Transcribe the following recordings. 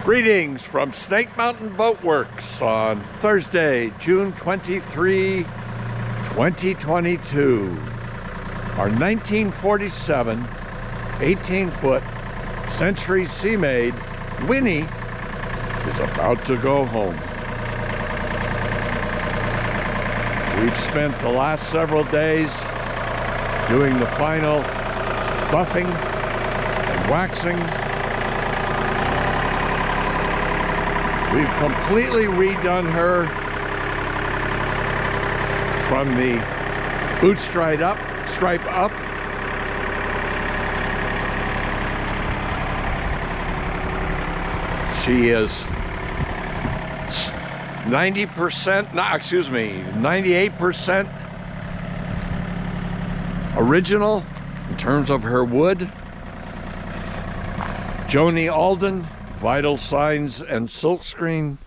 Greetings from Snake Mountain Boatworks on Thursday, June 23, 2022. Our 1947 18-foot Century Sea Maid Winnie is about to go home. We've spent the last several days doing the final buffing and waxing. We've completely redone her from the boot stripe up. She is 98% original in terms of her wood. Joni Alden, vital signs and silkscreen,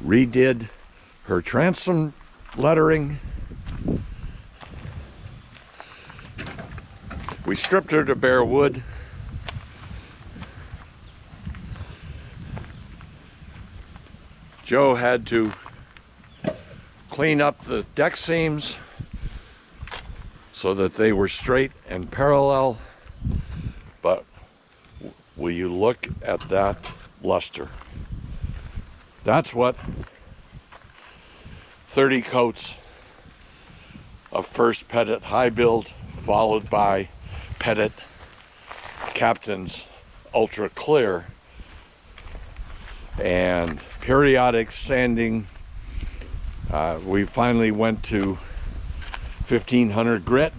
redid her transom lettering. We stripped her to bare wood. Joe had to clean up the deck seams so that they were straight and parallel, but will you look at that luster? That's what 30 coats of first Pettit high build followed by Pettit Captain's Ultra Clear and periodic sanding. We finally went to 1500 grit,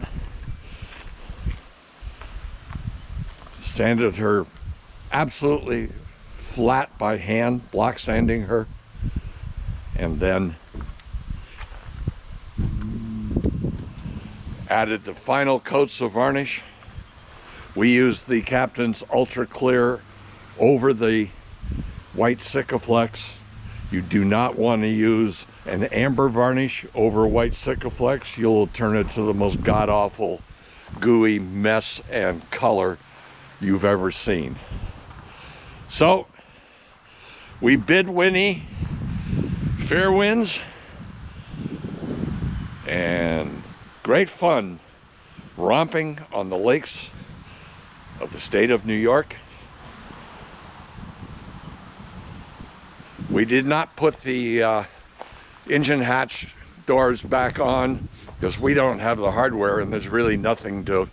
sanded her absolutely flat by hand, block sanding her, and then added the final coats of varnish. We used the Captain's Ultra Clear over the white Sikaflex. You do not want to use an amber varnish over white Sikaflex. You'll turn it to the most god-awful gooey mess and color you've ever seen. So we bid Winnie fair winds and great fun romping on the lakes of the state of New York. We did not put the engine hatch doors back on because we don't have the hardware and there's really nothing to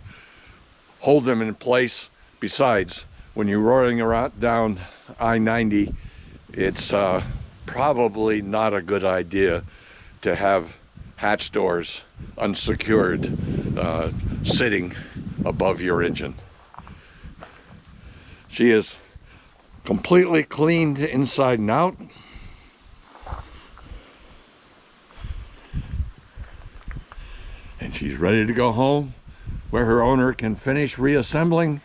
hold them in place. Besides, when you're roaring around down I-90, it's probably not a good idea to have hatch doors unsecured sitting above your engine. She is completely cleaned inside and out. And she's ready to go home, where her owner can finish reassembling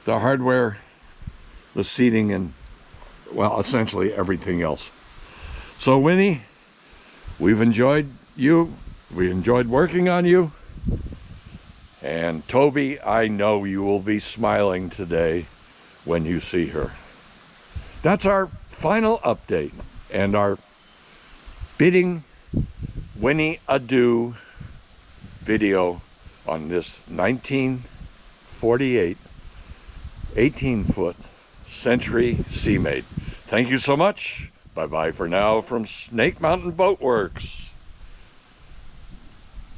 the hardware, the seating, and, well, essentially everything else. So Winnie, we've enjoyed you. We enjoyed working on you. And Toby, I know you will be smiling today when you see her. That's our final update and our bidding Winnie adieu video on this 1948 18-foot Century Sea Maid. Thank you so much. Bye-bye for now from Snake Mountain Boatworks.